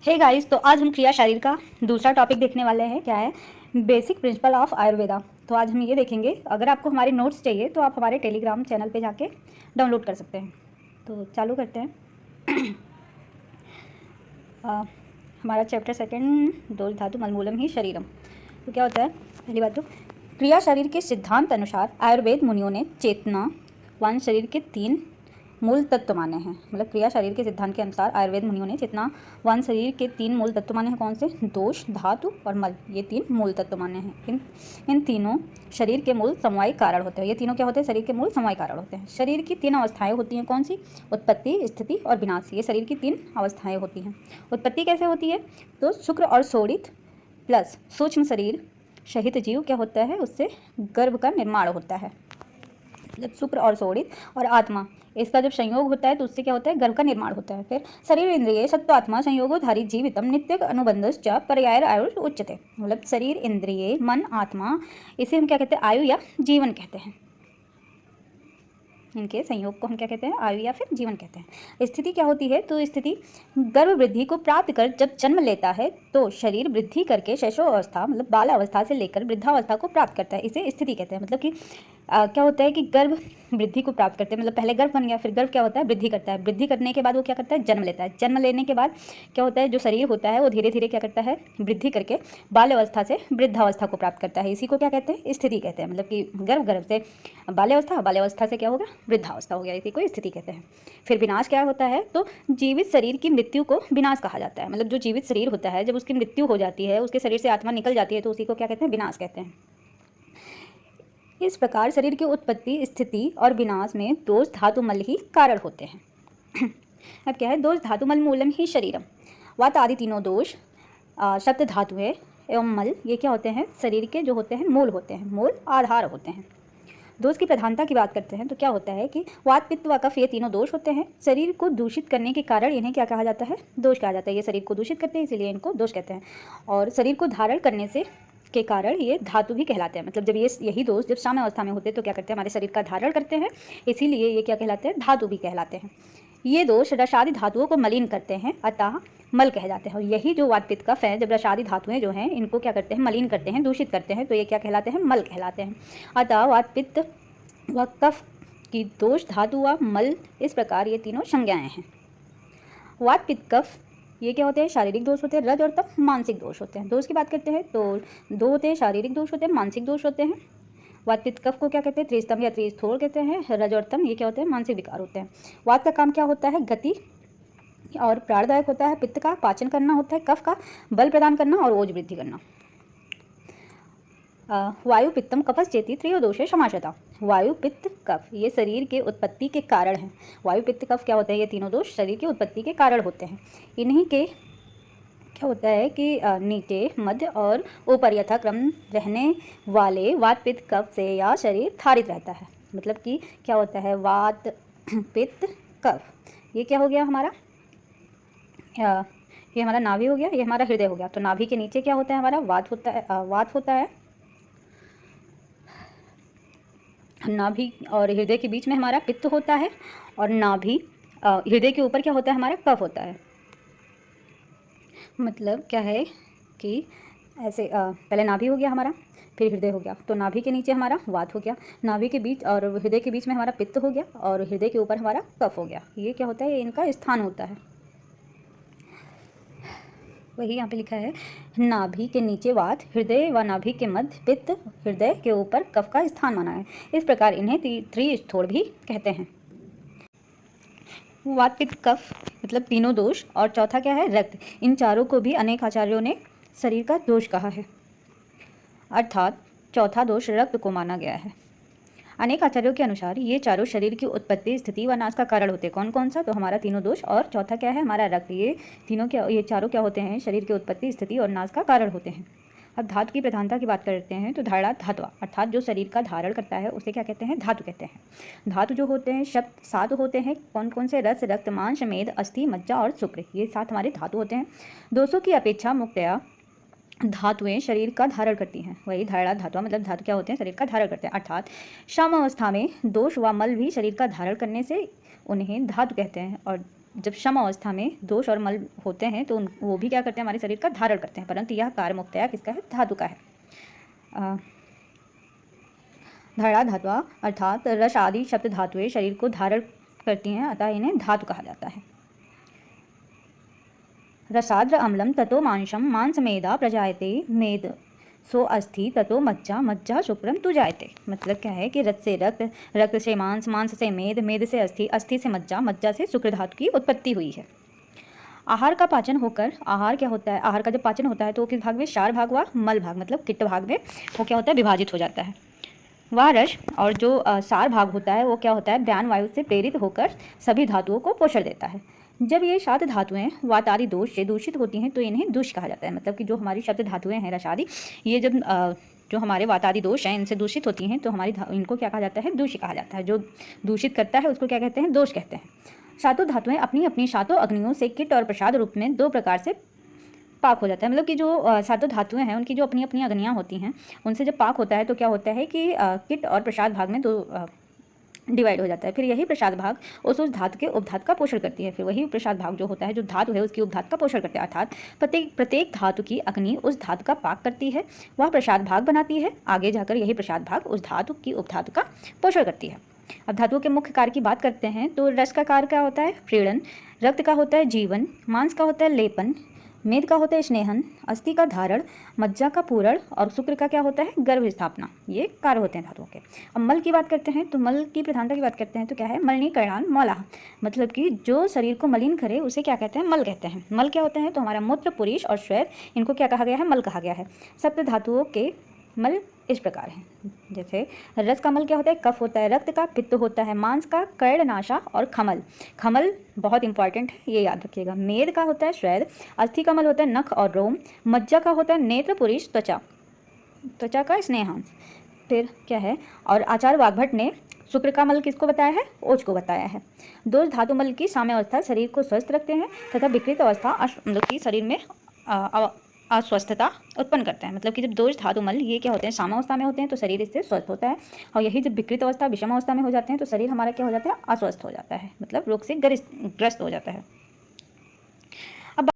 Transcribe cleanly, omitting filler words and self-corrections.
Hey guys, तो आज हम क्रिया शरीर का दूसरा टॉपिक देखने वाले हैं। क्या है? Basic principle of Ayurveda. तो आज हम ये देखेंगे। अगर आपको हमारे नोट्स चाहिए तो आप हमारे टेलीग्राम चैनल पे जाके डाउनलोड कर सकते हैं। तो चालू करते हैं। हमारा चैप्टर सेकंड, दोष धातु मलमूलम ही शरीरम। तो क्या होता है? पहली बात तो क्रिया शरीर के सिद्धांत अनुसार आयुर्वेद मुनियों ने चेतना वन शरीर के 3 मूल तत्व माने हैं। मतलब क्रिया शरीर के सिद्धांत के अनुसार आयुर्वेद मुनियों ने चेतना वन शरीर के 3 मूल तत्व माने हैं। कौन से? दोष, धातु और मल। ये 3 मूल तत्व माने हैं। इन तीनों शरीर के मूल समवायी कारण होते हैं। ये तीनों क्या होते हैं? शरीर के मूल समवायी कारण होते हैं। शरीर की 3 अवस्थाएं होती हैं। कौन सी? उत्पत्ति, स्थिति और विनाश। ये शरीर की 3 अवस्थाएं होती हैं। उत्पत्ति कैसे होती है? तो शुक्र और शोणित प्लस सूक्ष्म शरीर सहित जीव क्या होता है? उससे गर्भ का निर्माण होता है। मतलब शुक्र और शोणित और आत्मा, इसका जब संयोग होता है तो उससे क्या होता है? गर्भ का निर्माण होता है। फिर शरीर इंद्रिय सत्वात्मा संयोगोधारी जीवितम नित्य अनुबंधश्च पर्याय आयु उच्यते। मतलब शरीर इंद्रिय मन आत्मा, इसे हम क्या कहते हैं? आयु या जीवन कहते हैं। इनके संयोग को हम क्या कहते हैं? आयु या फिर जीवन कहते हैं। स्थिति क्या होती है? तो स्थिति गर्भ वृद्धि को प्राप्त कर जब जन्म लेता है तो शरीर वृद्धि करके शैशवावस्था मतलब बाल अवस्था से लेकर वृद्धावस्था को प्राप्त करता है। इसे स्थिति कहते हैं। मतलब कि क्या होता है कि गर्भ वृद्धि को प्राप्त करते हैं। मतलब पहले गर्भ बन गया, फिर गर्भ क्या होता है? वृद्धि करता है। वृद्धि करने के बाद वो क्या करता है? जन्म लेता है। जन्म लेने के बाद क्या होता है? जो शरीर होता है वो धीरे धीरे क्या करता है? वृद्धि करके बाल अवस्था से वृद्धावस्था को प्राप्त करता है। इसी को क्या कहते हैं? स्थिति कहते हैं। मतलब कि गर्भ से बाल्यावस्था से क्या होगा? वृद्धावस्था हो गया। इसी को स्थिति कहते हैं। फिर विनाश क्या होता है? तो जीवित शरीर की मृत्यु को विनाश कहा जाता है। मतलब जो जीवित शरीर होता है, जब उसकी मृत्यु हो जाती है, उसके शरीर से आत्मा निकल जाती है, तो उसी को क्या कहते हैं? विनाश कहते हैं। इस प्रकार शरीर की उत्पत्ति, स्थिति और विनाश में दोष धातु मल ही कारण होते हैं। अब क्या है? दोष धातु मल मूलम ही शरीरम। वात आदि तीनों दोष सप्त धातु है एवं मल, ये क्या होते हैं? शरीर के जो होते हैं मूल होते हैं, मूल आधार होते हैं। दोष की प्रधानता की बात करते हैं तो क्या होता है कि वात पित्त व कफ, ये तीनों दोष होते हैं। शरीर को दूषित करने के कारण इन्हें क्या कहा जाता है? दोष कहा जाता है। ये शरीर को दूषित करते हैं, इसीलिए इनको दोष कहते हैं। और शरीर को धारण करने से के कारण ये धातु भी कहलाते हैं। मतलब जब यही दोष जब साम्य अवस्था में होते हैं तो क्या करते हैं? हमारे शरीर का धारण करते हैं, इसीलिए ये क्या कहलाते हैं? धातु भी कहलाते हैं। ये दोष रसादि धातुओं को मलिन करते हैं, अतः मल कहे जाते हैं। और यही जो वात पित्त कफ है, जब रसादि धातुएं जो हैं इनको क्या करते हैं? मलिन करते हैं, दूषित करते हैं, तो ये क्या कहलाते हैं? मल कहलाते हैं। अतः वात पित्त व कफ की दोष धातु व मल, इस प्रकार ये तीनों संज्ञाएं हैं। वात पित्त कफ ये क्या होते हैं? शारीरिक दोष होते हैं। रज और तप मानसिक दोष होते हैं। दोष की बात करते हैं तो 2 होते हैं, शारीरिक दोष होते हैं, मानसिक दोष होते हैं। वात पित्त कफ को क्या कहते हैं? त्रिस्तंभ या त्रिस्थूल कहते हैं। रज और तम ये क्या होते हैं? मानसिक विकार होते हैं। वात का काम क्या होता है? गति और प्राणदायक होता है। पित्त का पाचन करना होता है। कफ का बल प्रदान करना और ओज वृद्धि करना। वायु पित्तम कफश्चेति त्रयोदोषे समासता। वायु पित्त कफ ये शरीर के उत्पत्ति के कारण हैं। वायु पित्त कफ क्या होते हैं? ये तीनों दोष शरीर की उत्पत्ति के कारण होते हैं। इन्हीं के क्या होता है कि नीचे, मध्य और ऊपर यथाक्रम रहने वाले वात पित्त कफ से यह शरीर धारित रहता है। मतलब कि क्या होता है? वात पित्त कफ ये क्या हो गया हमारा? ये हमारा नाभि हो गया, ये हमारा हृदय हो गया। तो नाभि के नीचे क्या होता है हमारा? वात होता है। नाभि और हृदय के बीच में हमारा पित्त होता है, और नाभि हृदय के ऊपर क्या होता है हमारा? कफ होता है। मतलब क्या है कि ऐसे पहले नाभि हो गया हमारा, फिर हृदय हो गया, तो नाभि के नीचे हमारा वात हो गया, नाभि के बीच और हृदय के बीच में हमारा पित्त हो गया, और हृदय के ऊपर हमारा कफ हो गया। ये क्या होता है? ये इनका स्थान होता है। वही यहाँ पे लिखा है, नाभि के नीचे वात, हृदय व नाभि के मध्य पित्त, हृदय के ऊपर कफ का स्थान माना है। इस प्रकार इन्हें त्रिस्थूल भी कहते हैं। वात पित्त कफ मतलब तीनों दोष, और चौथा क्या है? रक्त। इन चारों को भी अनेक आचार्यों ने शरीर का दोष कहा है, अर्थात चौथा दोष रक्त को माना गया है। अनेक आचार्यों के अनुसार ये चारों शरीर की उत्पत्ति, स्थिति व नाश का कारण होते हैं। कौन कौन सा? तो हमारा तीनों दोष और चौथा क्या है? हमारा रक्त। ये चारों क्या होते हैं? शरीर की उत्पत्ति, स्थिति और नाश का कारण होते हैं। अब धातु की प्रधानता की बात करते हैं तो धारणा धातुआ, अर्थात जो शरीर का धारण करता है उसे क्या कहते हैं? धातु कहते हैं। धातु जो होते हैं शब्द 7 होते हैं। कौन कौन से? रस, रक्त, मांस, मेद, अस्थि, मज्जा और शुक्र, ये 7 हमारे धातु होते हैं। दोषों की अपेक्षा मुक्तया धातुएं शरीर का धारण करती हैं। वही धारणा धातुआ मतलब धातु क्या होते हैं? शरीर का धारण करते हैं। अर्थात साम्यावस्था में दोष व मल भी शरीर का धारण करने से उन्हें धातु कहते हैं, और जब सम अवस्था में दोष और मल होते हैं तो वो भी क्या करते हैं, हमारे शरीर का धारण करते हैं, परंतु यह कार्य मुख्यतया किसका है, धातु का है। धड़ा धातुआ अर्थात रस आदि शब्द धातुएं शरीर को धारण करती हैं, अतः इन्हें धातु कहा जाता है। रसाद्र अम्लम ततो मांसम मांस मेदा प्रजायते मेद सो अस्थि ततो मज्जा मज्जा शुक्रम तु जायते। मतलब क्या है कि रस से रक्त, रक्त से मांस, मांस से मेद, मेद से अस्थि, अस्थि से मज्जा, मज्जा से शुक्र धातु की उत्पत्ति हुई है। आहार का पाचन होकर, आहार क्या होता है, आहार का जब पाचन होता है तो किस भाग में, क्षार भाग व मल भाग मतलब किट्ट भाग में वो क्या होता है, विभाजित हो जाता है। वह रस और जो सार भाग होता है वो क्या होता है, व्यान वायु से प्रेरित होकर सभी धातुओं को पोषण देता है। जब ये सात धातुएं वात आदि दोष से दूषित होती हैं तो इन्हें दुष कहा जाता है। मतलब कि जो हमारी शब्द धातुएं हैं रस आदि, ये जब जो हमारे वात आदि दोष हैं इनसे दूषित होती हैं तो हमारी इनको क्या कहा जाता है, दूषित कहा जाता है। जो दूषित करता है उसको क्या कहते हैं, दोष कहते हैं। सातों धातुएं अपनी अपनी सातों अग्नियों से किट और प्रसाद रूप में दो प्रकार से पाक हो जाता है। मतलब कि जो सातों धातुएं हैं उनकी जो अपनी अपनी अग्नियाँ होती हैं उनसे जब पाक होता है तो क्या होता है कि किट और प्रसाद भाग में दो डिवाइड हो जाता है। फिर यही प्रसाद भाग उस धातु के उपधातु का पोषण करती है। फिर वही प्रसाद भाग जो होता है, जो धातु है उसकी उपधातु का पोषण करती है। अर्थात प्रत्येक धातु की अग्नि उस धातु का पाक करती है, वह प्रसाद भाग बनाती है। आगे जाकर यही प्रसाद भाग उस धातु की उपधातु का पोषण करती है। अब धातुओं के मुख्य कार्य की बात करते हैं तो रस का कार्य क्या होता है, प्रेरण, रक्त का होता है जीवन, मांस का होता है लेपन, मेद का होता है स्नेहन, अस्थि का धारण, मज्जा का पूरण और शुक्र का क्या होता है, गर्भ स्थापना। ये कार्य होते हैं धातुओं के। अब मल की बात करते हैं तो मल की प्रधानता की बात करते हैं तो क्या है, मलिनीकरणान मौला, मतलब कि जो शरीर को मलिन करे उसे क्या कहते हैं, मल कहते हैं। मल क्या होते हैं तो हमारा मूत्र, पुरीष और श्वेत, इनको क्या कहा गया है, मल कहा गया है। सप्त धातुओं के मल इस प्रकार है। जैसे रस का मल क्या होता है, कफ होता है, रक्त का पित्त होता है, मांस का कर्णनाशा और खमल, खमल बहुत इंपॉर्टेंट है ये याद रखिएगा। मेद का होता है श्वेद, अस्थि का मल होता है नख और रोम, मज्जा का होता है नेत्र, पुरीष, त्वचा, त्वचा का स्नेहांश। फिर क्या है, और आचार्य वाग्भट ने शुक्र का मल किसको बताया है, ओज को बताया है। दोष धातु मल की साम्य अवस्था शरीर को स्वस्थ रखते हैं तथा विकृत अवस्था मतलब कि शरीर में अस्वस्थता उत्पन्न करता है। मतलब कि जब दोष धातु मल ये क्या होते हैं, सामावस्था में होते हैं तो शरीर इससे स्वस्थ होता है, और यही जब विकृत अवस्था, विषम अवस्था में हो जाते हैं तो शरीर हमारा क्या हो जाता है, अस्वस्थ हो जाता है, मतलब रोग से ग्रस्त हो जाता है।